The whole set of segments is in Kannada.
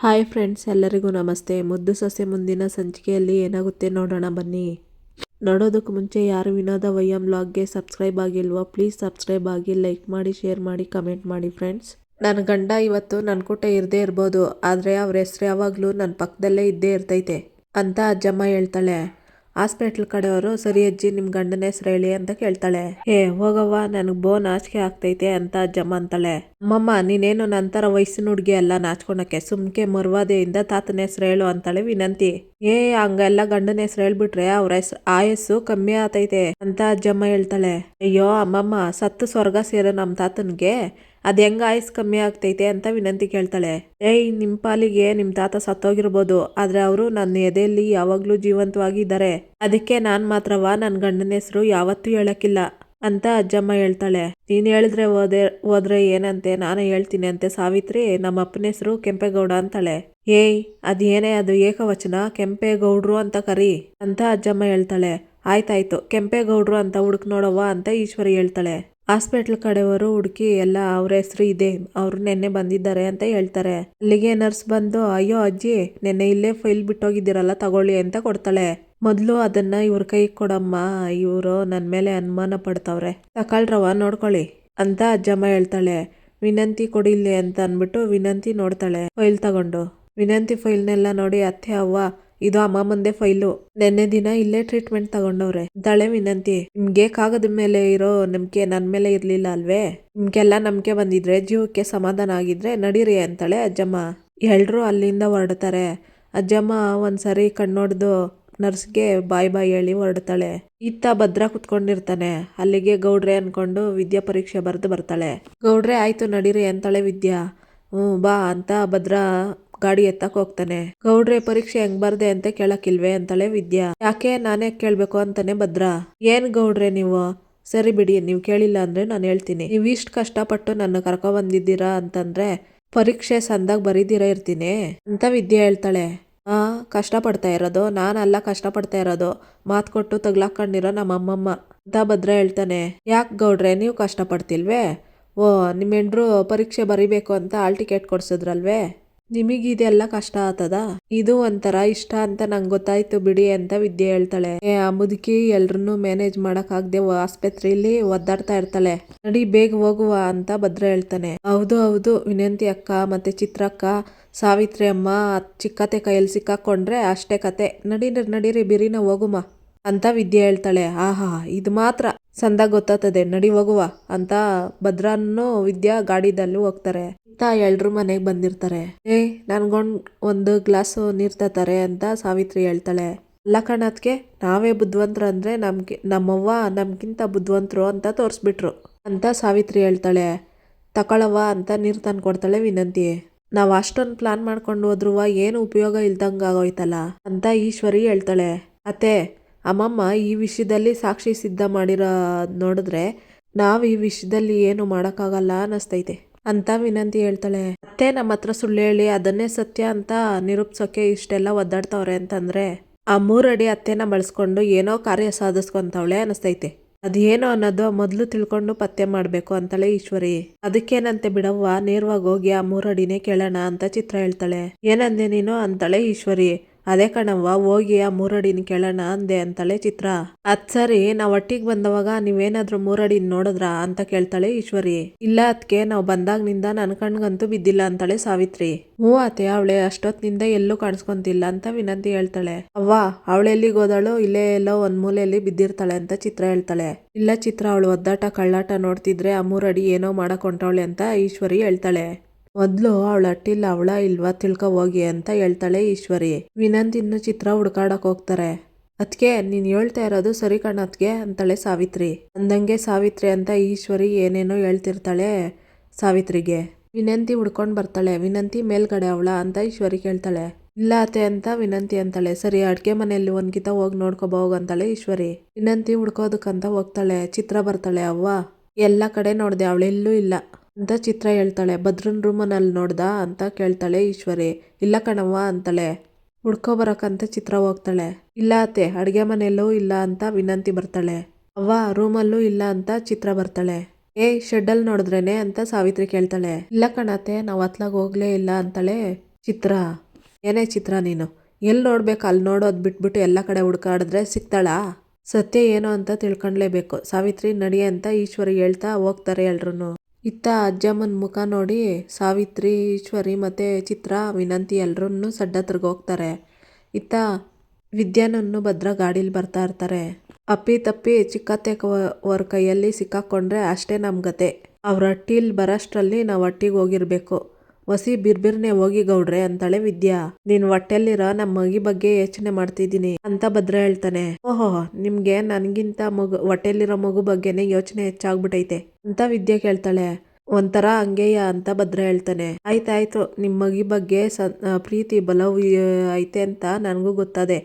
ಹಾಯ್ ಫ್ರೆಂಡ್ಸ್, ಎಲ್ಲರಿಗೂ ನಮಸ್ತೆ. ಮುದ್ದು ಸೊಸೆ ಮುಂದಿನ ಸಂಚಿಕೆಯಲ್ಲಿ ಏನಾಗುತ್ತೆ ನೋಡೋಣ ಬನ್ನಿ. ನೋಡೋದಕ್ಕೆ ಮುಂಚೆ ಯಾರು ವಿನೋದ ವೈಎಂ ವ್ಲಾಗ್ಗೆ ಸಬ್ಸ್ಕ್ರೈಬ್ ಆಗಿಲ್ವೋ ಪ್ಲೀಸ್ ಸಬ್ಸ್ಕ್ರೈಬ್ ಆಗಿ, ಲೈಕ್ ಮಾಡಿ, ಶೇರ್ ಮಾಡಿ, ಕಮೆಂಟ್ ಮಾಡಿ ಫ್ರೆಂಡ್ಸ್. ನನ್ನ ಗಂಡ ಇವತ್ತು ನನ್ನ ಕೂಟ ಇರದೇ ಇರ್ಬೋದು, ಆದರೆ ಅವ್ರ ಹೆಸ್ರು ಯಾವಾಗಲೂ ನನ್ನ ಪಕ್ಕದಲ್ಲೇ ಇದ್ದೇ ಇರ್ತೈತೆ ಅಂತ ಅಜ್ಜಮ್ಮ ಹೇಳ್ತಾಳೆ. ಹಾಸ್ಪಿಟ್ಲ್ ಕಡೆಯವರು, ಸರಿ ಅಜ್ಜಿ, ನಿಮ್ಮ ಗಂಡನ ಹೆಸ್ರು ಹೇಳಿ ಅಂತ ಕೇಳ್ತಾಳೆ. ಹೋಗವ್ವ, ನನಗೆ ನಾಚಿಕೆ ಆಗ್ತೈತೆ ಅಂತ ಅಜ್ಜಮ್ಮ ಅಂತಾಳೆ. ಅಮ್ಮಮ್ಮ, ನೀನೇನು ನಂತರ ವಯಸ್ಸಿನ ಹುಡುಗಿ ಅಲ್ಲ ನಾಚ್ಕೊಳಕ್ಕೆ, ಸುಮ್ಕೆ ಮರ್ವಾದೆಯಿಂದ ತಾತನ ಹೆಸ್ರು ಹೇಳು ಅಂತಾಳೆ ವಿನಂತಿ. ಹಂಗೆಲ್ಲ ಗಂಡನ ಹೆಸ್ರು ಹೇಳ್ಬಿಟ್ರೆ ಅವ್ರ ಆಯಸ್ಸು ಕಮ್ಮಿ ಆತೈತೆ ಅಂತ ಅಜ್ಜಮ್ಮ ಹೇಳ್ತಾಳೆ. ಅಯ್ಯೋ ಅಮ್ಮಮ್ಮ, ಸತ್ತು ಸ್ವರ್ಗ ಸೇರೋ ನಮ್ಮ ತಾತನ್ಗೆ ಅದ್ ಹೆಂಗ ಆಯಸ್ ಕಮ್ಮಿ ಆಗ್ತೈತೆ ಅಂತ ವಿನಂತಿ ಕೇಳ್ತಾಳೆ. ನಿಮ್ ಪಾಲಿಗೆ ನಿಮ್ ತಾತ ಸತ್ತೋಗಿರ್ಬೋದು, ಆದ್ರೆ ಅವರು ನನ್ನ ಎದೆಯಲ್ಲಿ ಯಾವಾಗ್ಲೂ ಜೀವಂತವಾಗಿ ಇದ್ದಾರೆ. ಅದಕ್ಕೆ ನಾನ್ ಮಾತ್ರವಾ ನನ್ನ ಗಂಡನ ಹೆಸರು ಯಾವತ್ತೂ ಹೇಳಕ್ಕಿಲ್ಲ ಅಂತ ಅಜ್ಜಮ್ಮ ಹೇಳ್ತಾಳೆ. ನೀನ್ ಹೇಳಿದ್ರೆ ಹೋದ್ರೆ ಏನಂತೆ, ನಾನೇ ಹೇಳ್ತೀನಿ ಅಂತೆ ಸಾವಿತ್ರಿ. ನಮ್ಮ ಅಪ್ಪನ ಹೆಸರು ಕೆಂಪೇಗೌಡ ಅಂತಾಳೆ. ಅದೇನೇ ಅದು ಏಕವಚನ, ಕೆಂಪೇಗೌಡ್ರು ಅಂತ ಕರಿ ಅಂತ ಅಜ್ಜಮ್ಮ ಹೇಳ್ತಾಳೆ. ಆಯ್ತಾಯ್ತು, ಕೆಂಪೇಗೌಡ್ರು ಅಂತ ಹುಡುಕ್ ನೋಡವ್ವ ಅಂತ ಈಶ್ವರಿ ಹೇಳ್ತಾಳೆ. ಹಾಸ್ಪಿಟ್ಲ್ ಕಡೆಯವರು ಹುಡುಕಿ ಎಲ್ಲ ಅವ್ರ ಹೆಸರು ಇದೆ, ಅವ್ರು ನೆನ್ನೆ ಬಂದಿದ್ದಾರೆ ಅಂತ ಹೇಳ್ತಾರೆ. ಅಲ್ಲಿಗೆ ನರ್ಸ್ ಬಂದು, ಅಯ್ಯೋ ಅಜ್ಜಿ, ನೆನ್ನೆ ಇಲ್ಲೇ ಫೈಲ್ ಬಿಟ್ಟೋಗಿದ್ದೀರಲ್ಲ, ತಗೊಳ್ಳಿ ಅಂತ ಕೊಡ್ತಾಳೆ. ಮೊದ್ಲು ಅದನ್ನ ಇವ್ರ ಕೈ ಕೊಡಮ್ಮ, ಇವರು ನನ್ನ ಮೇಲೆ ಅನುಮಾನ ಪಡ್ತಾವ್ರೆ, ತಕೊಳ್ರವ ನೋಡ್ಕೊಳ್ಳಿ ಅಂತ ಅಜ್ಜಮ್ಮ ಹೇಳ್ತಾಳೆ. ವಿನಂತಿ ಕೊಡಿಲ್ಲಿ ಅಂತ ಅನ್ಬಿಟ್ಟು ವಿನಂತಿ ನೋಡ್ತಾಳೆ ಫೈಲ್ ತಗೊಂಡು. ವಿನಂತಿ ಫೈಲ್ನೆಲ್ಲ ನೋಡಿ, ಅತ್ತೆ ಅವ್ವ, ಇದು ಅಮ್ಮ ಮುಂದೆ ಫೈಲು, ನೆನ್ನೆ ದಿನ ಇಲ್ಲೇ ಟ್ರೀಟ್ಮೆಂಟ್ ತಗೊಂಡವ್ರೆ ಅಂತಾಳೆ ವಿನಂತಿ. ನಿಮ್ಗೆ ಕಾಗದ ಮೇಲೆ ಇರೋ ನಂಬಿಕೆ ನನ್ ಮೇಲೆ ಇರ್ಲಿಲ್ಲ ಅಲ್ವೇ? ನಿಮ್ಗೆಲ್ಲ ನಂಬಿಕೆ ಬಂದಿದ್ರೆ, ಜೀವಕ್ಕೆ ಸಮಾಧಾನ ಆಗಿದ್ರೆ ನಡೀರಿ ಅಂತಾಳೆ ಅಜ್ಜಮ್ಮ. ಎಲ್ರು ಅಲ್ಲಿಂದ ಹೊರಡ್ತಾರೆ. ಅಜ್ಜಮ್ಮ ಒಂದ್ಸರಿ ಕಣ್ಣೊಡ್ದು ನರ್ಸ್ಗೆ ಬಾಯ್ ಹೇಳಿ ಹೊರಡ್ತಾಳೆ. ಇತ್ತ ಭದ್ರ ಕುತ್ಕೊಂಡಿರ್ತಾನೆ. ಅಲ್ಲಿಗೆ ಗೌಡ್ರೆ ಅನ್ಕೊಂಡು ವಿದ್ಯಾ ಪರೀಕ್ಷೆ ಬರೆದು ಬರ್ತಾಳೆ. ಗೌಡ್ರೆ, ಆಯ್ತು ನಡೀರಿ ಅಂತಾಳೆ ವಿದ್ಯಾ. ಬಾ ಅಂತ ಭದ್ರ ಗಾಡಿ ಎತ್ತಕ್ ಹೋಗ್ತಾನೆ. ಗೌಡ್ರೆ, ಪರೀಕ್ಷೆ ಹೆಂಗ್ ಬರ್ದೆ ಅಂತ ಕೇಳಕ್ಕಿಲ್ವೇ ಅಂತಾಳೆ ವಿದ್ಯಾ. ಯಾಕೆ, ನಾನೇ ಕೇಳ್ಬೇಕು ಅಂತಾನೆ ಭದ್ರ. ಏನ್ ಗೌಡ್ರೆ ನೀವು, ಸರಿ ಬಿಡಿ, ನೀವು ಕೇಳಿಲ್ಲ ಅಂದ್ರೆ ನಾನು ಹೇಳ್ತೀನಿ. ನೀವು ಇಷ್ಟು ಕಷ್ಟಪಟ್ಟು ನನ್ನ ಕರ್ಕೊ ಬಂದಿದ್ದೀರಾ ಅಂತಂದ್ರೆ ಪರೀಕ್ಷೆ ಸಂದಾಗ ಬರೀದಿರ ಇರ್ತೀನಿ ಅಂತ ವಿದ್ಯಾ ಹೇಳ್ತಾಳೆ. ಕಷ್ಟಪಡ್ತಾ ಇರೋದು ನಾನಲ್ಲ, ಕಷ್ಟಪಡ್ತಾ ಇರೋದು ಮಾತು ಕೊಟ್ಟು ತಗ್ಲಾಕೊಂಡಿರೋ ನಮ್ಮ ಅಮ್ಮಮ್ಮ ಅಂತ ಭದ್ರ ಹೇಳ್ತಾನೆ. ಯಾಕೆ ಗೌಡ್ರೆ, ನೀವು ಕಷ್ಟಪಡ್ತಿಲ್ವೇ? ನಿಮ್ಮ ಹೆಂಡ್ರು ಪರೀಕ್ಷೆ ಬರಿಬೇಕು ಅಂತ ಹಾಲ್ ಟಿಕೆಟ್ ಕೊಡ್ಸಿದ್ರಲ್ವೇ, ನಿಮಗಿದೆಲ್ಲ ಕಷ್ಟ ಆತದ? ಇದು ಒಂಥರ ಇಷ್ಟ ಅಂತ ನಂಗೆ ಗೊತ್ತಾಯ್ತು ಬಿಡಿ ಅಂತ ವಿದ್ಯೆ ಹೇಳ್ತಾಳೆ. ಆ ಮುದುಕಿ ಎಲ್ರನ್ನೂ ಮ್ಯಾನೇಜ್ ಮಾಡಕ್ ಆಗದೆ ಆಸ್ಪತ್ರೆಯಲ್ಲಿ ಒದ್ದಾಡ್ತಾ ಇರ್ತಾಳೆ. ನಡಿ ಬೇಗ ಹೋಗುವ ಅಂತ ಭದ್ರ ಹೇಳ್ತಾನೆ. ಹೌದು ಹೌದು, ವಿನಂತಿ ಅಕ್ಕ ಮತ್ತೆ ಚಿತ್ರಕ್ಕ, ಸಾವಿತ್ರಿ ಅಮ್ಮ ಚಿಕ್ಕತೆ ಕೈಯಲ್ಲಿ ಸಿಕ್ಕಾಕೊಂಡ್ರೆ ಅಷ್ಟೇ ಕತೆ. ನಡೀರಿ ಬಿರಿನ ಹೋಗುಮ ಅಂತ ವಿದ್ಯೆ ಹೇಳ್ತಾಳೆ. ಆಹಾ, ಇದು ಮಾತ್ರ ಸಂದಾಗ ಗೊತ್ತಾಗ್ತದೆ, ನಡಿ ಹೋಗುವ ಅಂತ ಭದ್ರನ್ನು ವಿದ್ಯಾ ಗಾಡಿದಲ್ಲೂ ಹೋಗ್ತಾರೆ. ಎಲ್ರು ಮನೆಗೆ ಬಂದಿರ್ತಾರೆ. ನನ್ಗೊಂಡ್ ಒಂದು ಗ್ಲಾಸ್ ನೀರ್ ತರ್ತಾರೆ ಅಂತ ಸಾವಿತ್ರಿ ಹೇಳ್ತಾಳೆ. ಅಲ್ಲ ಕಣತ್ಗೆ, ನಾವೇ ಬುದ್ಧಿವಂತರು ಅಂದ್ರೆ ನಮ್ಮವ್ವ ನಮ್ಗಿಂತ ಬುದ್ಧಿವಂತರು ಅಂತ ತೋರಿಸ್ಬಿಟ್ರು ಅಂತ ಸಾವಿತ್ರಿ ಹೇಳ್ತಾಳೆ. ತಕೊಳವ್ವ ಅಂತ ನೀರ್ ತಂದು ಕೊಡ್ತಾಳೆ ವಿನಂತಿ. ನಾವ್ ಅಷ್ಟೊಂದು ಪ್ಲಾನ್ ಮಾಡ್ಕೊಂಡು ಹೋದ್ರುವ ಏನು ಉಪಯೋಗ ಇಲ್ದಂಗ ಆಗೋಯ್ತಲ್ಲ ಅಂತ ಈಶ್ವರಿ ಹೇಳ್ತಾಳೆ. ಅತ್ತೆ, ಅಮ್ಮಮ್ಮ ಈ ವಿಷಯದಲ್ಲಿ ಸಾಕ್ಷಿ ಸಿದ್ಧ ಮಾಡಿರೋ ನೋಡಿದ್ರೆ ನಾವ್ ಈ ವಿಷಯದಲ್ಲಿ ಏನು ಮಾಡಕ್ಕಾಗಲ್ಲ ಅನ್ನಿಸ್ತೈತೆ ಅಂತ ವಿನಂತಿ ಹೇಳ್ತಾಳೆ. ಅತ್ತೆ, ನಮ್ಮ ಹತ್ರ ಸುಳ್ಳು ಹೇಳಿ ಅದನ್ನೇ ಸತ್ಯ ಅಂತ ನಿರೂಪಿಸೋಕೆ ಇಷ್ಟೆಲ್ಲ ಒದ್ದಾಡ್ತವ್ರೆ ಅಂತಂದ್ರೆ ಆ 3 ಅಡಿ ಅತ್ತೆನ ಬಳಸ್ಕೊಂಡು ಏನೋ ಕಾರ್ಯ ಸಾಧಿಸ್ಕೊಂತವಳೆ ಅನಿಸ್ತೈತೆ. ಅದೇನೋ ಅನ್ನೋದು ಮೊದ್ಲು ತಿಳ್ಕೊಂಡು ಪತ್ತೆ ಮಾಡ್ಬೇಕು ಅಂತಾಳೆ ಈಶ್ವರಿ. ಅದಕ್ಕೇನಂತೆ ಬಿಡವ್ವ, ನೇರವಾಗಿ ಹೋಗಿ ಆ 3 ಅಡಿನೇ ಕೇಳೋಣ ಅಂತ ಚಿತ್ರ ಹೇಳ್ತಾಳೆ. ಏನಂದೆ ನೀನು ಅಂತಾಳೆ ಈಶ್ವರಿ. ಅದೇ ಕಣವ್ವ, ಹೋಗಿ ಆ 3 ಅಡಿನ ಕೇಳೋಣ ಅಂದೆ ಅಂತಾಳೆ ಚಿತ್ರ. ಅದ್ ಸರಿ, ನಾವ್ ಒಟ್ಟಿಗೆ ಬಂದವಾಗ ನೀವೇನಾದ್ರೂ 3 ಅಡಿ ನೋಡಿದ್ರಾ ಅಂತ ಕೇಳ್ತಾಳೆ ಈಶ್ವರಿ. ಇಲ್ಲ ಅದ್ಕೆ, ನಾವ್ ಬಂದಾಗ್ನಿಂದ ನನ್ನ ಕಣ್ಗಂತೂ ಬಿದ್ದಿಲ್ಲ ಅಂತಾಳೆ ಸಾವಿತ್ರಿ. ಅತ್ತೆ, ಅವಳೆ ಅಷ್ಟೊತ್ತಿನಿಂದ ಎಲ್ಲೂ ಕಾಣಿಸ್ಕೊಂತಿಲ್ಲ ಅಂತ ವಿನಂತಿ ಹೇಳ್ತಾಳೆ. ಅವ್ವ, ಅವಳೆಲ್ಲಿಗೆ ಹೋದಳು? ಇಲ್ಲೇ ಎಲ್ಲೋ ಒಂದ್ ಮೂಲೆಯಲ್ಲಿ ಬಿದ್ದಿರ್ತಾಳೆ ಅಂತ ಚಿತ್ರ ಹೇಳ್ತಾಳೆ. ಇಲ್ಲ ಚಿತ್ರ, ಅವಳು ಒದ್ದಾಟ ಕಳ್ಳಾಟ ನೋಡ್ತಿದ್ರೆ ಆ 3 ಅಡಿ ಏನೋ ಮಾಡಕ್ ಹೊಂಟವಳೆ ಅಂತ ಈಶ್ವರಿ ಹೇಳ್ತಾಳೆ. ಮೊದ್ಲು ಅವಳ ಅಟ್ಟಿಲ್ಲ ಅವಳ ಇಲ್ವಾ ತಿಳ್ಕೊ ಹೋಗಿ ಅಂತ ಹೇಳ್ತಾಳೆ ಈಶ್ವರಿ. ವಿನಂತ್ ಇನ್ನು ಚಿತ್ರ ಹುಡ್ಕಾಡಕ್ ಹೋಗ್ತಾರೆ. ಅದ್ಕೆ, ನೀನ್ ಹೇಳ್ತಾ ಇರೋದು ಸರಿ ಕಣತ್ಗೆ ಅಂತಾಳೆ ಸಾವಿತ್ರಿ. ಅಂದಂಗೆ ಸಾವಿತ್ರಿ ಅಂತ ಈಶ್ವರಿ ಏನೇನೋ ಹೇಳ್ತಿರ್ತಾಳೆ ಸಾವಿತ್ರಿಗೆ. ವಿನಂತಿ ಹುಡ್ಕೊಂಡ್ ಬರ್ತಾಳೆ. ವಿನಂತಿ ಮೇಲ್ಗಡೆ ಅವಳ ಅಂತ ಈಶ್ವರಿ ಕೇಳ್ತಾಳೆ. ಇಲ್ಲ ಅತ್ತೆ ಅಂತ ವಿನಂತಿ ಅಂತಾಳೆ. ಸರಿ, ಅಡ್ಗೆ ಮನೆಯಲ್ಲಿ ಒಂದ್ಕಿತ ಹೋಗಿ ನೋಡ್ಕೊಬ ಹೋಗಂತಾಳೆ ಈಶ್ವರಿ. ವಿನಂತಿ ಹುಡ್ಕೋದಕ್ಕಂತ ಹೋಗ್ತಾಳೆ. ಚಿತ್ರ ಬರ್ತಾಳೆ. ಅವ್ವ, ಎಲ್ಲ ಕಡೆ ನೋಡ್ದೆ, ಅವಳೆಲ್ಲೂ ಇಲ್ಲ ಅಂತ ಚಿತ್ರ ಹೇಳ್ತಾಳೆ. ಭದ್ರನ್ ರೂಮನಲ್ಲಿ ನೋಡ್ದ ಅಂತ ಕೇಳ್ತಾಳೆ ಈಶ್ವರಿ. ಇಲ್ಲ ಕಣವ್ವ ಅಂತಾಳೆ. ಹುಡ್ಕೊಬರಕ್ಕಂತ ಚಿತ್ರ ಹೋಗ್ತಾಳೆ. ಇಲ್ಲ ಅತ್ತೆ, ಅಡ್ಗೆ ಮನೆಯಲ್ಲೂ ಇಲ್ಲ ಅಂತ ವಿನಂತಿ ಬರ್ತಾಳೆ. ಅವ್ವ, ರೂಮಲ್ಲೂ ಇಲ್ಲ ಅಂತ ಚಿತ್ರ ಬರ್ತಾಳೆ. ಶೆಡ್ಡಲ್ಲಿ ನೋಡಿದ್ರೇನೆ ಅಂತ ಸಾವಿತ್ರಿ ಕೇಳ್ತಾಳೆ. ಇಲ್ಲ ಕಣತ್ತೆ, ನಾವು ಅತ್ಲಾಗ ಹೋಗ್ಲೇ ಇಲ್ಲ ಅಂತಾಳೆ ಚಿತ್ರ, ಏನೇ ಚಿತ್ರ ನೀನು ಎಲ್ಲಿ ನೋಡ್ಬೇಕು ಅಲ್ಲಿ ನೋಡೋದು ಬಿಟ್ಬಿಟ್ಟು ಎಲ್ಲ ಕಡೆ ಹುಡ್ಕಾಡಿದ್ರೆ ಸಿಗ್ತಾಳಾ? ಸತ್ಯ ಏನು ಅಂತ ತಿಳ್ಕೊಂಡ್ಲೇಬೇಕು. ಸಾವಿತ್ರಿ ನಡಿ ಅಂತ ಈಶ್ವರಿ ಹೇಳ್ತಾ ಹೋಗ್ತಾರೆ ಎಲ್ರೂ. ಇತ್ತ ಅಜ್ಜಮ್ಮನ ಮುಖ ನೋಡಿ ಸಾವಿತ್ರಿ, ಈಶ್ವರಿ ಮತ್ತೆ ಚಿತ್ರ, ವಿನಂತಿ ಎಲ್ರೂ ಸಡ್ಡತ್ರಗೆ ಹೋಗ್ತಾರೆ. ಇತ್ತ ವಿದ್ಯಾನನ್ನು ಭದ್ರ ಗಾಡೀಲಿ ಬರ್ತಾ ಇರ್ತಾರೆ. ಅಪ್ಪಿ ತಪ್ಪಿ ಚಿಕ್ಕತ್ತೆಯವರ ಕೈಯಲ್ಲಿ ಸಿಕ್ಕಾಕೊಂಡ್ರೆ ಅಷ್ಟೇ ನಮ್ಗತೆ. ಅವ್ರ ಹಟ್ಟಿಲ್ ಬರೋಷ್ಟ್ರಲ್ಲಿ ನಾವು ಹಟ್ಟಿಗೆ ಹೋಗಿರ್ಬೇಕು. ಹೊಸಿ ಬಿರ್ಬಿರ್ನೆ ಹೋಗಿ ಗೌಡ್ರೆ ಅಂತಾಳೆ ವಿದ್ಯಾ. ನೀನ್ ಹೊಟ್ಟೆಲ್ಲಿರೋ ನಮ್ಮ ಮಗಿ ಬಗ್ಗೆ ಯೋಚನೆ ಮಾಡ್ತಿದ್ದೀನಿ ಅಂತ ಭದ್ರ ಹೇಳ್ತಾನೆ. ಓಹೋ, ನಿಮ್ಗೆ ನನ್ಗಿಂತ ಹೊಟ್ಟೆಲಿರೋ ಮಗು ಬಗ್ಗೆನೆ ಯೋಚನೆ ಹೆಚ್ಚಾಗ್ಬಿಟ್ಟೈತೆ ಅಂತ ವಿದ್ಯಾ ಕೇಳ್ತಾಳೆ. ಒಂಥರ ಹಂಗೆಯ ಅಂತ ಭದ್ರ ಹೇಳ್ತಾನೆ. ಆಯ್ತಾಯ್ತು, ನಿಮ್ಮ ಮಗಿ ಬಗ್ಗೆ ಪ್ರೀತಿ ಬಲವು ಐತೆ ಅಂತ ನನಗೂ ಗೊತ್ತದೆ.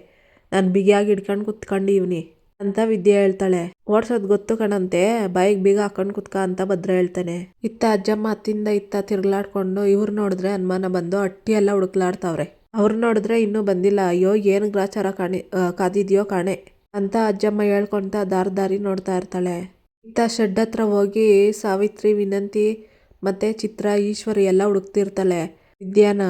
ನಾನು ಬಿಗಿಯಾಗಿ ಹಿಡ್ಕೊಂಡು ಕುತ್ಕೊಂಡಿವ್ನಿ ಅಂತ ವಿದ್ಯೆ ಹೇಳ್ತಾಳೆ. ಓಡ್ಸೋದ್ ಗೊತ್ತು ಕಣಂತೆ, ಬಾಯಿಗೆ ಬೀಗ ಹಾಕೊಂಡು ಕುತ್ಕ ಅಂತ ಭದ್ರ ಹೇಳ್ತಾನೆ. ಇತ್ತ ಅಜ್ಜಮ್ಮ ಅತ್ತಿಂದ ಇತ್ತ ತಿರ್ಗ್ಲಾಡ್ಕೊಂಡು ಇವ್ರು ನೋಡಿದ್ರೆ ಅನುಮಾನ ಬಂದು ಹಟ್ಟಿ ಎಲ್ಲ ಹುಡುಕ್ಲಾಡ್ತಾವ್ರೆ. ಅವ್ರು ನೋಡಿದ್ರೆ ಇನ್ನೂ ಬಂದಿಲ್ಲ. ಅಯ್ಯೋ ಏನು ಗ್ರಾಚಾರ ಕಾದಿದ್ಯೋ ಕಾಣೆ ಅಂತ ಅಜ್ಜಮ್ಮ ಹೇಳ್ಕೊಂತ ದಾರಿ ನೋಡ್ತಾ ಇರ್ತಾಳೆ. ಇತ್ತ ಶೆಡ್ ಹತ್ರ ಹೋಗಿ ಸಾವಿತ್ರಿ, ವಿನಂತಿ ಮತ್ತೆ ಚಿತ್ರ, ಈಶ್ವರಿ ಎಲ್ಲ ಹುಡುಕ್ತಿರ್ತಾಳೆ ವಿದ್ಯಾನ.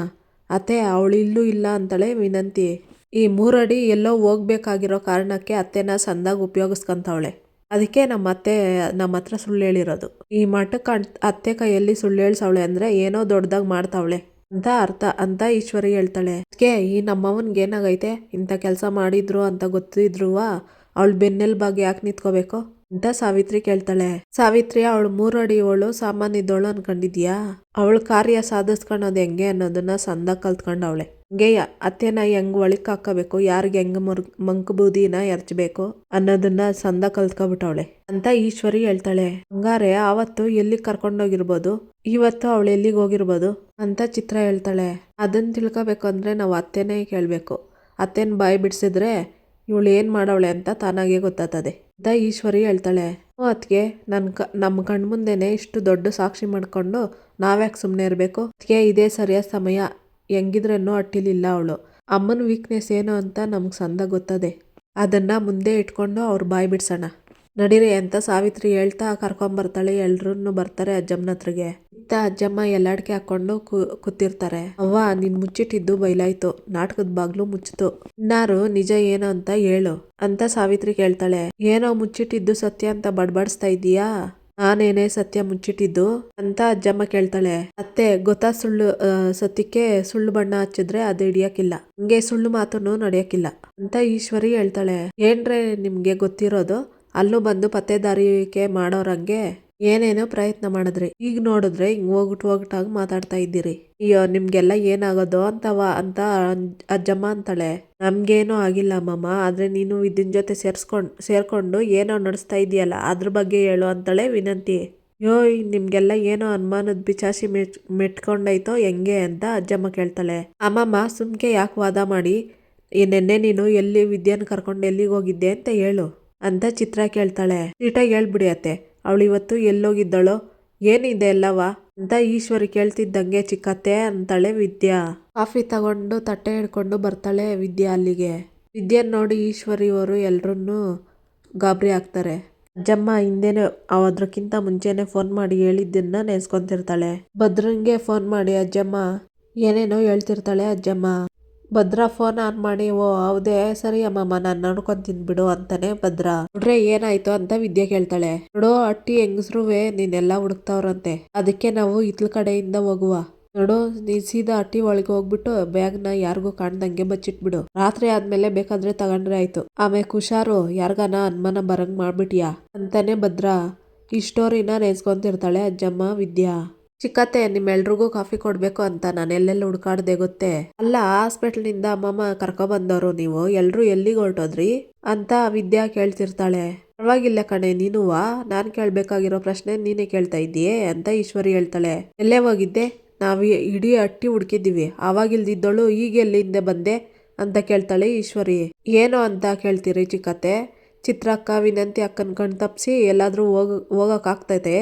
ಅತ್ತೆ ಅವಳು ಇಲ್ಲೂ ಇಲ್ಲ ಅಂತಾಳೆ ವಿನಂತಿ. ಈ 3 ಅಡಿ ಎಲ್ಲೋ ಹೋಗ್ಬೇಕಾಗಿರೋ ಕಾರಣಕ್ಕೆ ಅತ್ತೆನ ಸಂದಾಗ ಉಪಯೋಗಿಸ್ಕೊಂತವಳೆ. ಅದಕ್ಕೆ ನಮ್ಮ ಹತ್ರ ಸುಳ್ಳು ಹೇಳಿರೋದು. ಈ ಮಠಕ್ಕೆ ಅತ್ತೆ ಕೈಯಲ್ಲಿ ಸುಳ್ಳು ಹೇಳ್ಸವಳೆ ಅಂದ್ರೆ ಏನೋ ದೊಡ್ಡದಾಗಿ ಮಾಡ್ತಾವಳೆ ಅಂತ ಅರ್ಥ ಅಂತ ಈಶ್ವರಿ ಹೇಳ್ತಾಳೆ. ಅದಕ್ಕೆ ಈ ನಮ್ಮವನ್ಗೆ ಏನಾಗೈತೆ, ಇಂಥ ಕೆಲಸ ಮಾಡಿದ್ರು ಅಂತ ಗೊತ್ತಿದ್ರುವ ಅವಳು ಬೆನ್ನೆಲ್ಬಾಗಿ ಯಾಕೆ ನಿಂತ್ಕೋಬೇಕು ಅಂತ ಸಾವಿತ್ರಿ ಕೇಳ್ತಾಳೆ. ಸಾವಿತ್ರಿ, ಅವಳು 3 ಅಡಿ ಅವಳು ಸಾಮಾನ್ಯದವಳು ಅನ್ಕೊಂಡಿದ್ಯಾ? ಅವಳು ಕಾರ್ಯ ಸಾಧಿಸ್ಕೊಳೋದು ಹೆಂಗೆ ಅನ್ನೋದನ್ನ ಸಂದಾಗ ಕಲ್ತ್ಕೊಂಡವಳೆ. ಹಂಗೆಯ ಅತ್ತೆನ ಹೆಂಗ್ ಒಳಿಕ್ ಹಾಕಬೇಕು, ಯಾರಿಗೆ ಹೆಂಗ್ ಮಂಕ್ ಬೂದಿನ ಎರಚಬೇಕು ಅನ್ನೋದನ್ನ ಸಂದ ಕಲ್ತ್ಕೊಬಿಟ್ಟವಳೆ ಅಂತ ಈಶ್ವರಿ ಹೇಳ್ತಾಳೆ. ಹಂಗಾರೆ ಆವತ್ತು ಎಲ್ಲಿಗೆ ಕರ್ಕೊಂಡೋಗಿರ್ಬೋದು, ಇವತ್ತು ಅವಳು ಎಲ್ಲಿಗೆ ಹೋಗಿರ್ಬೋದು ಅಂತ ಚಿತ್ರ ಹೇಳ್ತಾಳೆ. ಅದನ್ನ ತಿಳ್ಕೊಬೇಕು ಅಂದ್ರೆ ನಾವು ಅತ್ತೆನೇ ಕೇಳ್ಬೇಕು. ಅತ್ತೆನ ಬಾಯಿ ಬಿಡಿಸಿದ್ರೆ ಇವಳು ಏನ್ ಮಾಡವಳೆ ಅಂತ ತಾನಾಗೆ ಗೊತ್ತಾಗ್ತದೆ ಅಂತ ಈಶ್ವರಿ ಹೇಳ್ತಾಳೆ. ಅದಕ್ಕೆ ನಮ್ಮ ಕಣ್ಮುಂದೆನೆ ಇಷ್ಟು ದೊಡ್ಡ ಸಾಕ್ಷಿ ಮಾಡ್ಕೊಂಡು ನಾವ್ಯಾಕೆ ಸುಮ್ಮನೆ ಇರಬೇಕು? ಅದಕ್ಕೆ ಇದೇ ಸರಿಯಾದ ಸಮಯ. ಹೆಂಗಿದ್ರೇನೋ ಹಟ್ಟಿಲಿಲ್ಲ ಅವಳು. ಅಮ್ಮನ ವೀಕ್ನೆಸ್ ಏನು ಅಂತ ನಮ್ಗೆ ಸಂದ ಗೊತ್ತದೆ. ಅದನ್ನ ಮುಂದೆ ಇಟ್ಕೊಂಡು ಅವ್ರ ಬಾಯಿ ಬಿಡ್ಸೋಣ ನಡೀರಿ ಅಂತ ಸಾವಿತ್ರಿ ಹೇಳ್ತಾ ಕರ್ಕೊಂಬರ್ತಾಳೆ. ಎಲ್ರೂ ಬರ್ತಾರೆ ಅಜ್ಜಮ್ಮನ ಹತ್ರಗೆ. ಇತ್ತ ಅಜ್ಜಮ್ಮ ಎಲ್ಲಾಡ್ಕೆ ಹಾಕೊಂಡು ಕೂತಿರ್ತಾರೆ. ಅವ್ವ, ನೀನ್ ಮುಚ್ಚಿಟ್ಟಿದ್ದು ಬಯಲಾಯ್ತು, ನಾಟಕದ ಬಾಗ್ಲು ಮುಚ್ಚಿತು, ಇನ್ನಾರು ನಿಜ ಏನು ಅಂತ ಹೇಳು ಅಂತ ಸಾವಿತ್ರಿ ಕೇಳ್ತಾಳೆ. ಏನೋ ಮುಚ್ಚಿಟ್ಟಿದ್ದು ಸತ್ಯ ಅಂತ ಬಡ್ಬಡಿಸ್ತಾ ಇದೀಯಾ? ನಾನೇನೇ ಸತ್ಯ ಮುಚ್ಚಿಟ್ಟಿದ್ದು ಅಂತ ಅಜ್ಜಮ್ಮ ಕೇಳ್ತಾಳೆ. ಅತ್ತೆ, ಗೊತ್ತಾ ಸುಳ್ಳು ಸತ್ಯಕ್ಕೆ ಸುಳ್ಳು ಬಣ್ಣ ಹಚ್ಚಿದ್ರೆ ಅದು ಹಿಡಿಯಕ್ಕಿಲ್ಲ, ಹಂಗೆ ಸುಳ್ಳು ಮಾತನ್ನು ನಡೆಯಕ್ಕಿಲ್ಲ ಅಂತ ಈಶ್ವರಿ ಹೇಳ್ತಾಳೆ. ಏನ್ರೆ ನಿಮ್ಗೆ ಗೊತ್ತಿರೋದು? ಅಲ್ಲೂ ಬಂದು ಪತ್ತೆದಾರಿಕೆ ಮಾಡೋರಂಗೆ ಏನೇನೋ ಪ್ರಯತ್ನ ಮಾಡಿದ್ರಿ, ಈಗ ನೋಡಿದ್ರೆ ಹಿಂಗ್ ಹೋಗ್ಬಿಟ್ಟಾಗಿ ಮಾತಾಡ್ತಾ ಇದ್ದೀರಿ. ಅಯ್ಯೋ, ನಿಮ್ಗೆಲ್ಲ ಏನಾಗೋದು ಅಂತ ಅಜ್ಜಮ್ಮ ಅಂತಾಳೆ. ನಮ್ಗೇನೂ ಆಗಿಲ್ಲ ಅಮ್ಮಮ್ಮ, ಆದ್ರೆ ನೀನು ಇದನ್ ಜೊತೆ ಸೇರ್ಕೊಂಡು ಏನೋ ನಡೆಸ್ತಾ ಇದೆಯಲ್ಲ ಅದ್ರ ಬಗ್ಗೆ ಹೇಳು ಅಂತಾಳೆ ವಿನಂತಿ. ಯೋ, ನಿಮ್ಗೆಲ್ಲ ಏನೋ ಅನುಮಾನದ ಪಿಚಾಸಿ ಮೆಟ್ಕೊಂಡೈತೋ ಹೆಂಗೆ ಅಂತ ಅಜ್ಜಮ್ಮ ಕೇಳ್ತಾಳೆ. ಅಮ್ಮಮ್ಮ, ಸುಮ್ಕೆ ಯಾಕೆ ವಾದ ಮಾಡಿ, ನೆನ್ನೆ ನೀನು ಎಲ್ಲಿ ವಿದ್ಯಾನ ಕರ್ಕೊಂಡು ಎಲ್ಲಿಗೆ ಹೋಗಿದ್ದೆ ಅಂತ ಹೇಳು ಅಂತ ಚಿತ್ರ ಕೇಳ್ತಾಳೆ. ಸೀಟಾಗಿ ಹೇಳ್ಬಿಡಿ ಅತ್ತೆ, ಅವಳು ಇವತ್ತು ಎಲ್ಲೋಗಿದ್ದಳೋ ಏನಿದೆ ಎಲ್ಲವ ಅಂತ ಈಶ್ವರಿ ಕೇಳ್ತಿದ್ದಂಗೆ ಚಿಕ್ಕತ್ತೆ ಅಂತಾಳೆ ವಿದ್ಯಾ. ಕಾಫಿ ತಗೊಂಡು ತಟ್ಟೆ ಹಿಡ್ಕೊಂಡು ಬರ್ತಾಳೆ ವಿದ್ಯಾ ಅಲ್ಲಿಗೆ. ವಿದ್ಯಾನ್ ನೋಡಿ ಈಶ್ವರಿ ಅವರು ಎಲ್ರೂ ಗಾಬರಿ ಆಗ್ತಾರೆ. ಅಜ್ಜಮ್ಮ ಹಿಂದೆನೆ ಅದ್ರಕ್ಕಿಂತ ಮುಂಚೆನೆ ಫೋನ್ ಮಾಡಿ ಹೇಳಿದ್ದನ್ನ ನೆನ್ಸ್ಕೊಂತಿರ್ತಾಳೆ. ಭದ್ರಂಗೆ ಫೋನ್ ಮಾಡಿ ಅಜ್ಜಮ್ಮ ಏನೇನೋ ಹೇಳ್ತಿರ್ತಾಳೆ ಅಜ್ಜಮ್ಮ. ಭದ್ರ ಫೋನ್ ಆನ್ ಮಾಡಿ, ಓ ಹೌದೇ, ಸರಿ ಅಮ್ಮಮ್ಮ, ನಾನು ನೋಡ್ಕೊಂತೀನಿ ಬಿಡು ಅಂತಾನೆ ಭದ್ರ. ನೋಡ್ರೆ ಏನಾಯ್ತು ಅಂತ ವಿದ್ಯೆ ಕೇಳ್ತಾಳೆ. ನೋಡು, ಅಟ್ಟಿ ಹೆಂಗಸ್ರುವೆ ನೀನೆಲ್ಲ ಹುಡುಕ್ತಾವ್ರಂತೆ, ಅದಕ್ಕೆ ನಾವು ಇತ್ಲ ಕಡೆಯಿಂದ ಹೋಗುವ. ನೋಡು, ನೀನ್ ಸೀದಾ ಅಟ್ಟಿ ಒಳಗೆ ಹೋಗ್ಬಿಟ್ಟು ಬ್ಯಾಗ್ನ ಯಾರಿಗೂ ಕಾಣ್ದಂಗೆ ಬಚ್ಚಿಟ್ಬಿಡು. ರಾತ್ರಿ ಆದ್ಮೇಲೆ ಬೇಕಾದ್ರೆ ತಗೊಂಡ್ರೆ ಆಯ್ತು. ಆಮೇಲೆ ಹುಷಾರು, ಯಾರ್ಗಾನ ಅನುಮಾನ ಬರಂಗ್ ಮಾಡ್ಬಿಟ್ಯಾ ಅಂತಾನೆ ಭದ್ರ. ಈ ಸ್ಟೋರಿನ ನೆನ್ಸ್ಕೊಂತಿರ್ತಾಳೆ ಅಜ್ಜಮ್ಮ ವಿದ್ಯಾ. ಚಿಕ್ಕತ್ತೆ, ನಿಮ್ಮೆಲ್ರಿಗೂ ಕಾಫಿ ಕೊಡ್ಬೇಕು ಅಂತ ನಾನು ಎಲ್ಲೆಲ್ಲ ಹುಡ್ಕಾಡ್ದೆ ಗೊತ್ತೇ. ಅಲ್ಲ, ಹಾಸ್ಪಿಟ್ಲಿಂದ ಅಮ್ಮಮ್ಮ ಕರ್ಕೊಬಂದವರು ನೀವು ಎಲ್ರೂ ಎಲ್ಲಿಗೆ ಹೊರಟೋದ್ರಿ ಅಂತ ವಿದ್ಯಾ ಕೇಳ್ತಿರ್ತಾಳೆ. ಪರವಾಗಿಲ್ಲ ಕಣೆ, ನೀನುವಾ, ನಾನ್ ಕೇಳ್ಬೇಕಾಗಿರೋ ಪ್ರಶ್ನೆ ನೀನೇ ಕೇಳ್ತಾ ಇದ್ದೀಯೇ ಅಂತ ಈಶ್ವರಿ ಹೇಳ್ತಾಳೆ. ಎಲ್ಲೇ ಹೋಗಿದ್ದೆ? ನಾವು ಇಡೀ ಹಟ್ಟಿ ಹುಡುಕಿದ್ದೀವಿ, ಆವಾಗಿಲ್ದಿದ್ದಳು ಈಗ ಎಲ್ಲಿಂದ ಬಂದೆ ಅಂತ ಕೇಳ್ತಾಳೆ ಈಶ್ವರಿ. ಏನು ಅಂತ ಕೇಳ್ತೀರಿ ಚಿಕ್ಕತ್ತೆ? ಚಿತ್ರಕ್ಕ, ವಿನಂತಿ ಅಕ್ಕನ ಕಣ್ ತಪ್ಸಿ ಎಲ್ಲಾದ್ರೂ ಹೋಗಕ್ಕಾಗ್ತೈತೆ?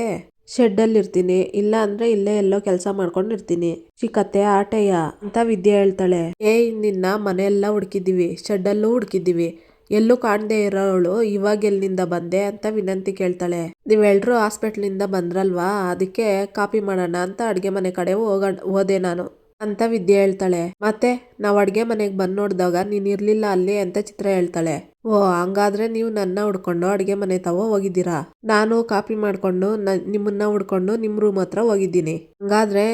ಶೆಡ್ಡಲ್ಲಿ ಇರ್ತೀನಿ, ಇಲ್ಲ ಅಂದ್ರೆ ಇಲ್ಲೇ ಎಲ್ಲೋ ಕೆಲಸ ಮಾಡ್ಕೊಂಡಿರ್ತೀನಿ ಚಿಕ್ಕತ್ತೆ, ಆಟೆಯ ಅಂತ ವಿದ್ಯೆ ಹೇಳ್ತಾಳೆ. ನಿನ್ನ ಮನೆಯೆಲ್ಲ ಹುಡುಕಿದ್ದೀವಿ, ಶೆಡ್ಡಲ್ಲೂ ಹುಡುಕಿದ್ದೀವಿ, ಎಲ್ಲೂ ಕಾಣದೇ ಇರೋವಳು ಇವಾಗ ಎಲ್ಲಿಂದ ಬಂದೆ ಅಂತ ವಿನಂತಿ ಕೇಳ್ತಾಳೆ. ನೀವೆಲ್ರೂ ಹಾಸ್ಪಿಟ್ಲಿಂದ ಬಂದ್ರಲ್ವಾ, ಅದಕ್ಕೆ ಕಾಪಿ ಮಾಡೋಣ ಅಂತ ಅಡ್ಗೆ ಮನೆ ಕಡೆ ಹೋದೆ ನಾನು ಅಂತ ವಿದ್ಯೆ ಹೇಳ್ತಾಳೆ. ಮತ್ತೆ ನಾವ್ ಅಡ್ಗೆ ಮನೆಗ್ ಬಂದ್ ನೋಡ್ದಾಗ ನೀನ್ ಇರ್ಲಿಲ್ಲ ಅಲ್ಲಿ ಅಂತ ಚಿತ್ರ ಹೇಳ್ತಾಳೆ. ಓ ಹಂಗಾದ್ರೆ ನೀವು ನನ್ನ ಹುಡ್ಕೊಂಡು ಅಡ್ಗೆ ಮನೆ ತಾವ ಹೋಗಿದ್ದೀರಾ. ನಾನು ಕಾಪಿ ಮಾಡ್ಕೊಂಡು ನಿಮ್ಮನ್ನ ಹುಡ್ಕೊಂಡು ನಿಮ್ ರೂಮ್ ಹತ್ರ ಹೋಗಿದ್ದೀನಿ. ಹಂಗಾದ್ರೆ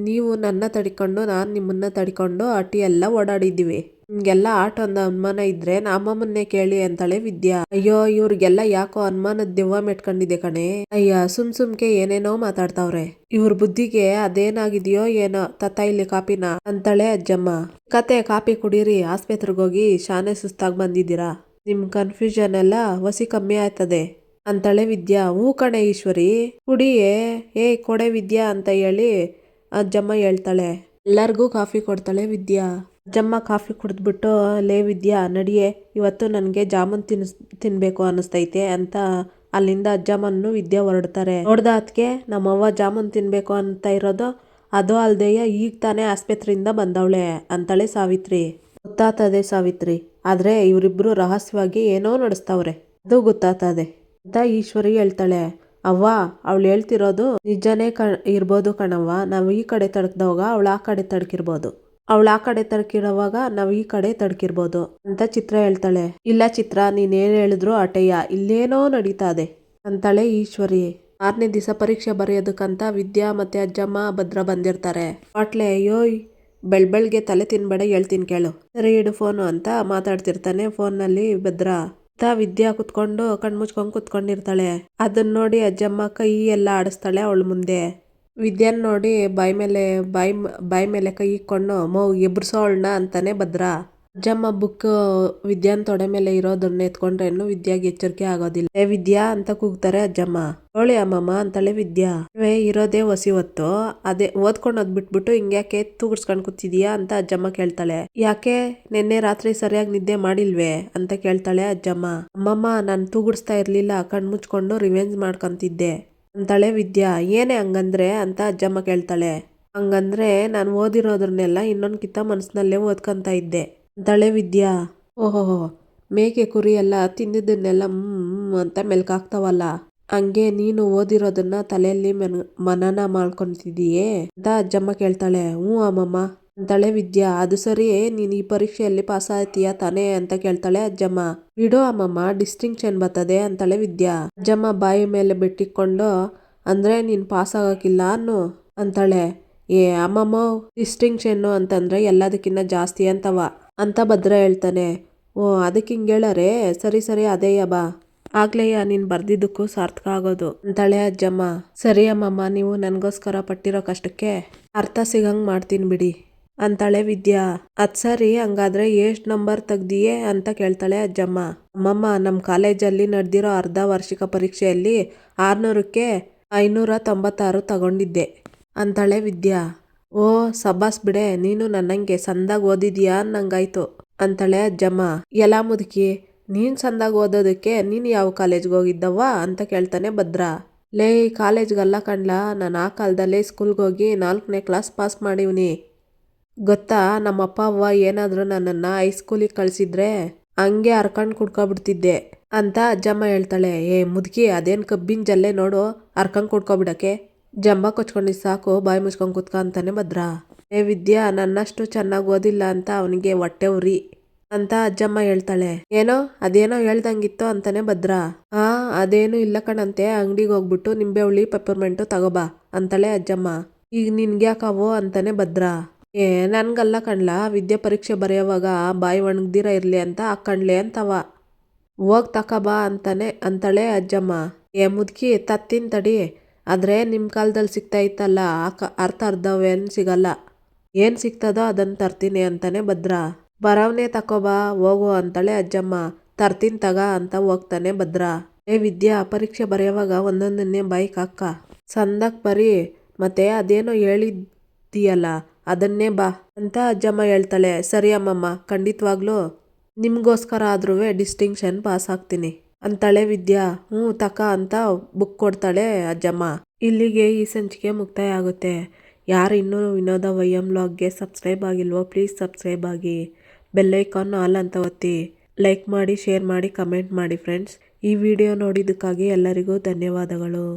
ನೀವು ನನ್ನ ತಡಿಕೊಂಡು ನಾನ್ ನಿಮ್ಮನ್ನ ತಡಿಕೊಂಡು ಅಟಿ ಎಲ್ಲ ಓಡಾಡಿದ್ದೀವಿ. ನಿಮ್ಗೆಲ್ಲ ಒಂದು ಅನುಮಾನ ಇದ್ರೆ ನಮ್ಮಮ್ಮನ್ನೇ ಕೇಳಿ ಅಂತಾಳೆ ವಿದ್ಯಾ. ಅಯ್ಯೋ ಇವ್ರಿಗೆಲ್ಲ ಯಾಕೋ ಅನುಮಾನದ ದೆವ್ವ ಮೆಟ್ಕೊಂಡಿದೆ ಕಣೆ. ಅಯ್ಯ ಸುಮ್ಕೆ ಏನೇನೋ ಮಾತಾಡ್ತಾವ್ರೆ. ಇವ್ರ ಬುದ್ಧಿಗೆ ಅದೇನಾಗಿದೆಯೋ ಏನೋ ತತ್ತ ಇಲ್ಲಿ ಕಾಪಿನ ಅಂತಾಳೆ ಅಜ್ಜಮ್ಮ. ಕತೆ ಕಾಪಿ ಕುಡೀರಿ, ಆಸ್ಪತ್ರೆಗೆ ಹೋಗಿ ಶಾನೆ ಸುಸ್ತಾಗಿ ಬಂದಿದ್ದೀರಾ. ನಿಮ್ ಕನ್ಫ್ಯೂಷನ್ ಎಲ್ಲ ಹೊಸಿ ಕಮ್ಮಿ ಆಯ್ತದೆ ಅಂತಾಳೆ ವಿದ್ಯಾ. ಹೂ ಕಣೆ ಈಶ್ವರಿ ಕುಡಿಯೇ, ಕೊಡೆ ವಿದ್ಯಾ ಅಂತ ಹೇಳಿ ಅಜ್ಜಮ್ಮ ಹೇಳ್ತಾಳೆ. ಎಲ್ಲರಿಗೂ ಕಾಫಿ ಕೊಡ್ತಾಳೆ ವಿದ್ಯಾ. ಅಜ್ಜಮ್ಮ ಕಾಫಿ ಕುಡಿದ್ಬಿಟ್ಟು ಲೇ ವಿದ್ಯಾ ನಡಿಯೇ, ಇವತ್ತು ನನಗೆ ಜಾಮೂನ್ ತಿನ್ಬೇಕು ಅನ್ನಿಸ್ತೈತೆ ಅಂತ ಅಲ್ಲಿಂದ ಅಜ್ಜಮ್ಮನ್ನು ವಿದ್ಯಾ ಹೊರಡ್ತಾರೆ. ನೋಡ್ದ ಅದಕ್ಕೆ ನಮ್ಮವ್ವ ಜಾಮೂನ್ ತಿನ್ಬೇಕು ಅಂತ ಇರೋದು, ಅದು ಅಲ್ದೆಯ ಈಗ ತಾನೇ ಆಸ್ಪತ್ರೆಯಿಂದ ಬಂದವಳೆ ಅಂತಾಳೆ ಸಾವಿತ್ರಿ. ಗೊತ್ತಾಗ್ತದೆ ಸಾವಿತ್ರಿ, ಆದ್ರೆ ಇವರಿಬ್ರು ರಹಸ್ಯವಾಗಿ ಏನೋ ನಡೆಸ್ತಾವ್ರೆ, ಅದು ಗೊತ್ತಾಗ್ತದೆ ಅಂತ ಈಶ್ವರಿ ಹೇಳ್ತಾಳೆ. ಅವ್ವ ಅವಳು ಹೇಳ್ತಿರೋದು ನಿಜನೇ ಇರ್ಬೋದು ಕಣವ್ವ. ನಾವು ಈ ಕಡೆ ತಡ್ಕದವಾಗ ಅವಳು ಆ ಕಡೆ ತಡ್ಕಿರ್ಬೋದು, ಅವಳು ಆ ಕಡೆ ತಡ್ಕಿರೋವಾಗ ನಾವು ಈ ಕಡೆ ತಡ್ಕಿರ್ಬೋದು ಅಂತ ಚಿತ್ರ ಹೇಳ್ತಾಳೆ. ಇಲ್ಲ ಚಿತ್ರ, ನೀನೇನು ಹೇಳಿದ್ರು ಅಟಯ್ಯ, ಇಲ್ಲೇನೋ ನಡೀತಾದೆ ಅಂತಾಳೆ ಈಶ್ವರಿ. 6ನೇ ದಿವಸ ಪರೀಕ್ಷೆ ಬರೆಯೋದಕ್ಕಂತ ವಿದ್ಯಾ ಮತ್ತೆ ಅಜ್ಜಮ್ಮ ಭದ್ರ ಬಂದಿರ್ತಾರೆ. ಪಾಟ್ಲೆ ಅಯ್ಯೋಯ್ ಬೆಳ್ಬೆಳ್ಗೆ ತಲೆ ತಿನ್ಬೇಡ, ಹೇಳ್ತೀನಿ ಕೇಳು. ಸರಿ ಇಡು ಫೋನು ಅಂತ ಮಾತಾಡ್ತಿರ್ತಾನೆ ಫೋನ್ನಲ್ಲಿ ಭದ್ರ. ವಿದ್ಯಾ ಕುತ್ಕೊಂಡು ಕಣ್ಮುಚ್ಕೊಂಡು ಕುತ್ಕೊಂಡಿರ್ತಾಳೆ. ಅದನ್ನ ನೋಡಿ ಅಜ್ಜಮ್ಮ ಕೈ ಎಲ್ಲ ಆಡಿಸ್ತಾಳೆ ಅವಳ ಮುಂದೆ. ವಿದ್ಯಾನ್ ನೋಡಿ ಬಾಯಿ ಮೇಲೆ ಕೈ ಇಕ್ಕೊಂಡು ಎಬ್ರಿಸೋ ಅವಳನ್ನ ಅಂತಾನೆ ಭದ್ರ. ಅಜ್ಜಮ್ಮ ಬುಕ್ ವಿದ್ಯಾನ್ ತೊಡೆ ಮೇಲೆ ಇರೋದನ್ನ ಎತ್ಕೊಂಡ್ರೇನು ವಿದ್ಯಾಗೆ ಎಚ್ಚರಿಕೆ ಆಗೋದಿಲ್ಲ. ವಿದ್ಯಾ ಅಂತ ಕೂಗ್ತಾರೆ ಅಜ್ಜಮ್ಮ. ಅವಳಿ ಅಮ್ಮಮ್ಮ ಅಂತಾಳೆ ವಿದ್ಯಾ. ಇರೋದೇ ಹೊಸಿ ಹೊತ್ತು, ಅದೇ ಓದ್ಕೊಂಡೋದ್ ಬಿಟ್ಬಿಟ್ಟು ಹಿಂಗ್ಯಾಕೆ ತೂಗುಡ್ಸ್ಕೊಂಡ್ ಕೂತಿದೀಯಾ ಅಂತ ಅಜ್ಜಮ್ಮ ಕೇಳ್ತಾಳೆ. ಯಾಕೆ ನಿನ್ನೆ ರಾತ್ರಿ ಸರಿಯಾಗಿ ನಿದ್ದೆ ಮಾಡಿಲ್ವೇ ಅಂತ ಕೇಳ್ತಾಳೆ ಅಜ್ಜಮ್ಮ. ಅಮ್ಮಮ್ಮ ನಾನು ತೂಗುಡ್ಸ್ತಾ ಇರ್ಲಿಲ್ಲ, ಕಣ್ಮುಚ್ಕೊಂಡು ರಿವೆಂಜ್ ಮಾಡ್ಕೊಂತಿದ್ದೆ ಅಂತಾಳೆ ವಿದ್ಯಾ. ಏನೇ ಹಂಗಂದ್ರೆ ಅಂತ ಅಜ್ಜಮ್ಮ ಕೇಳ್ತಾಳೆ. ಹಂಗಂದ್ರೆ ನಾನು ಓದಿರೋದ್ರನ್ನೆಲ್ಲ ಇನ್ನೊಂದ್ ಕಿತ್ತ ಮನಸ್ಸಿನಲ್ಲೇ ಓದ್ಕೊಂತ ಇದ್ದೆ ಅಂತಾಳೆ ವಿದ್ಯಾ. ಓಹೋ ಮೇಕೆ ಕುರಿ ಎಲ್ಲ ತಿಂದಿದ್ದನ್ನೆಲ್ಲ ಅಂತ ಮೆಲ್ಕಾಗ್ತಾವಲ್ಲ, ಹಂಗೆ ನೀನು ಓದಿರೋದನ್ನ ತಲೆಯಲ್ಲಿ ಮನನ ಮಾಡ್ಕೊಂತಿದೀಯೇ ಅಂತ ಅಜ್ಜಮ್ಮ ಕೇಳ್ತಾಳೆ. ಅಮ್ಮಮ್ಮ ಅಂತಾಳೆ ವಿದ್ಯಾ. ಅದು ಸರಿ, ನೀನ್ ಈ ಪರೀಕ್ಷೆಯಲ್ಲಿ ಪಾಸ್ ಆಯ್ತೀಯ ತಾನೇ ಅಂತ ಕೇಳ್ತಾಳೆ ಅಜ್ಜಮ್ಮ. ಬಿಡೋ ಅಮ್ಮಮ್ಮ, ಡಿಸ್ಟಿಂಕ್ಷನ್ ಬರ್ತದೆ ಅಂತಾಳೆ ವಿದ್ಯಾ. ಅಜ್ಜಮ್ಮ ಬಾಯಿ ಮೇಲೆ ಬೆಟ್ಟಿಕೊಂಡು, ಅಂದ್ರೆ ನೀನ್ ಪಾಸ್ ಆಗಕ್ಕಿಲ್ಲ ಅನ್ನು ಅಂತಾಳೆ. ಅಮ್ಮಮ್ಮ, ಡಿಸ್ಟಿಂಕ್ಷನ್ನು ಅಂತಂದ್ರೆ ಎಲ್ಲದಕ್ಕಿಂತ ಜಾಸ್ತಿ ಅಂತವ ಅಂತ ಭದ್ರ ಹೇಳ್ತಾನೆ. ಅದಕ್ಕೆ ಹಿಂಗೆ ಹೇಳರೆ, ಸರಿ ಅದೇಯ ಬಾ, ಆಗ್ಲೇಯ ನೀನ್ ಬರ್ದಿದ್ದಕ್ಕೂ ಸಾರ್ಥಕ ಆಗೋದು ಅಂತಾಳೆ ಅಜ್ಜಮ್ಮ. ಸರಿ ಅಮ್ಮಮ್ಮ, ನೀವು ನನ್ಗೋಸ್ಕರ ಪಟ್ಟಿರೋ ಕಷ್ಟಕ್ಕೆ ಅರ್ಥ ಸಿಗಂಗ್ ಮಾಡ್ತೀನಿ ಬಿಡಿ ಅಂತಾಳೆ ವಿದ್ಯಾ. ಅದ್ ಸರಿ, ಹಂಗಾದ್ರೆ ಎಷ್ಟ್ ನಂಬರ್ ತೆಗ್ದಿಯೇ ಅಂತ ಕೇಳ್ತಾಳೆ ಅಜ್ಜಮ್ಮ. ಅಮ್ಮಮ್ಮ, ನಮ್ ಕಾಲೇಜಲ್ಲಿ ನಡೆದಿರೋ ಅರ್ಧ ವಾರ್ಷಿಕ ಪರೀಕ್ಷೆಯಲ್ಲಿ 600ಕ್ಕೆ 596 ತಗೊಂಡಿದ್ದೆ ಅಂತಾಳೆ ವಿದ್ಯಾ. ಸಬ್ಬಾಸ್ ಬಿಡೆ, ನೀನು ನನ್ನಂಗೆ ಸಂದಾಗ ಓದಿದ್ಯಾ ಅನ್ನಂಗಾಯ್ತು ಅಂತಾಳೆ ಅಜ್ಜಮ್ಮ. ಎಲ್ಲ ಮುದುಕಿ, ನೀನ್ ಸಂದಾಗ ಓದೋದಕ್ಕೆ ನೀನ್ ಯಾವ ಕಾಲೇಜ್ಗೆ ಹೋಗಿದ್ದವ್ವ ಅಂತ ಕೇಳ್ತಾನೆ ಭದ್ರ. ಲೇ ಕಾಲೇಜ್ಗಲ್ಲ ಕಣ್ಲ, ನಾನು ಆ ಕಾಲದಲ್ಲೇ ಸ್ಕೂಲ್ಗೆ ಹೋಗಿ 4ನೇ ಕ್ಲಾಸ್ ಪಾಸ್ ಮಾಡಿವ್ನಿ ಗೊತ್ತಾ. ನಮ್ಮಪ್ಪ ಅವ್ವ ಏನಾದ್ರು ನನ್ನನ್ನ ಹೈಸ್ಕೂಲಿಗೆ ಕಳ್ಸಿದ್ರೆ ಹಂಗೆ ಹರ್ಕಂಡ್ ಕುಡ್ಕೊಬಿಡ್ತಿದ್ದೆ ಅಂತ ಅಜ್ಜಮ್ಮ ಹೇಳ್ತಾಳೆ. ಮುದುಕಿ, ಅದೇನ್ ಕಬ್ಬಿನ ಜಲ್ಲೆ ನೋಡು ಹರ್ಕಂಡ್ ಕುಡ್ಕೊಬಿಡಕ್ಕೆ, ಜಂಬ ಕೊಚ್ಕೊಂಡಿದ್ ಸಾಕು, ಬಾಯಿ ಮುಚ್ಕೊಂಡ್ ಕುತ್ಕ ಅಂತಾನೆ ಭದ್ರ. ವಿದ್ಯಾ, ನನ್ನಷ್ಟು ಚೆನ್ನಾಗಿ ಓದಿಲ್ಲ ಅಂತ ಅವನಿಗೆ ಹೊಟ್ಟೆ ಉರಿ ಅಂತ ಅಜ್ಜಮ್ಮ ಹೇಳ್ತಾಳೆ. ಅದೇನೋ ಹೇಳ್ದಂಗಿತ್ತು ಅಂತಾನೆ ಭದ್ರ. ಅದೇನು ಇಲ್ಲ ಕಣಂತೆ, ಅಂಗಡಿಗೆ ಹೋಗ್ಬಿಟ್ಟು ನಿಂಬೆ ಹುಳಿ ಪೆಪ್ಪರ್ಮೆಂಟು ತಗೋಬಾ ಅಂತಾಳೆ ಅಜ್ಜಮ್ಮ. ಈಗ ನಿನ್ಗ್ಯಾಕವೋ ಅಂತಾನೆ ಭದ್ರ. ನನ್ಗಲ್ಲ ಕಣ್ಲ, ವಿದ್ಯೆ ಪರೀಕ್ಷೆ ಬರೆಯೋವಾಗ ಬಾಯಿ ಒಣಗ್ದಿರ ಇರ್ಲಿ ಅಂತ ಹಾಕಂಡ್ಲೆ ಅಂತವ, ಹೋಗ್ ತಕಬಾ ಅಂತಾಳೆ ಅಜ್ಜಮ್ಮ. ಮುದುಕಿ, ತತ್ತಿನ ತಡಿ, ಆದ್ರೆ ನಿಮ್ ಕಾಲದಲ್ಲಿ ಸಿಗ್ತಾ ಇತ್ತಲ್ಲ ಅರ್ಧವೇನ್ ಸಿಗಲ್ಲ, ಏನ್ ಸಿಗ್ತದೋ ಅದನ್ನ ತರ್ತೀನಿ ಅಂತಾನೆ ಭದ್ರ. ಬರವನೇ ತಕೋಬಾ ಹೋಗು ಅಂತಾಳೆ ಅಜ್ಜಮ್ಮ. ತರ್ತೀನಿ ತಗ ಅಂತ ಹೋಗ್ತಾನೆ ಭದ್ರ. ವಿದ್ಯಾ, ಪರೀಕ್ಷೆ ಬರೆಯುವಾಗ ಒಂದೊಂದನ್ನೇ ಬೈಕ್ ಹಾಕ, ಸಂದಕ್ ಬರೀ, ಮತ್ತೆ ಅದೇನೋ ಹೇಳಿದ್ದೀಯಲ್ಲ ಅದನ್ನೇ ಬಾ ಅಂತ ಅಜ್ಜಮ್ಮ ಹೇಳ್ತಾಳೆ. ಸರಿ ಅಮ್ಮಮ್ಮ, ಖಂಡಿತವಾಗ್ಲೂ ನಿಮ್ಗೋಸ್ಕರ ಆದ್ರೂ ಡಿಸ್ಟಿಂಕ್ಷನ್ ಪಾಸ್ ಆಗ್ತೀನಿ ಅಂತಾಳೆ ವಿದ್ಯಾ. ತಕ ಅಂತ ಬುಕ್ ಕೊಡ್ತಾಳೆ ಅಜ್ಜಮ್ಮ. ಇಲ್ಲಿಗೆ ಈ ಸಂಚಿಕೆ ಮುಕ್ತಾಯ ಆಗುತ್ತೆ. ಯಾರು ಇನ್ನೂ ವಿನೋದ ವೈಎಂ ವ್ಲಾಗ್ಗೆ ಸಬ್ಸ್ಕ್ರೈಬ್ ಆಗಿಲ್ವೋ ಪ್ಲೀಸ್ ಸಬ್ಸ್ಕ್ರೈಬ್ ಆಗಿ, ಬೆಲ್ಲೈಕಾನ್ ಆಲ್ ಅಂತ ಒತ್ತಿ, ಲೈಕ್ ಮಾಡಿ, ಶೇರ್ ಮಾಡಿ, ಕಮೆಂಟ್ ಮಾಡಿ ಫ್ರೆಂಡ್ಸ್. ಈ ವಿಡಿಯೋ ನೋಡಿದ್ದಕ್ಕಾಗಿ ಎಲ್ಲರಿಗೂ ಧನ್ಯವಾದಗಳು.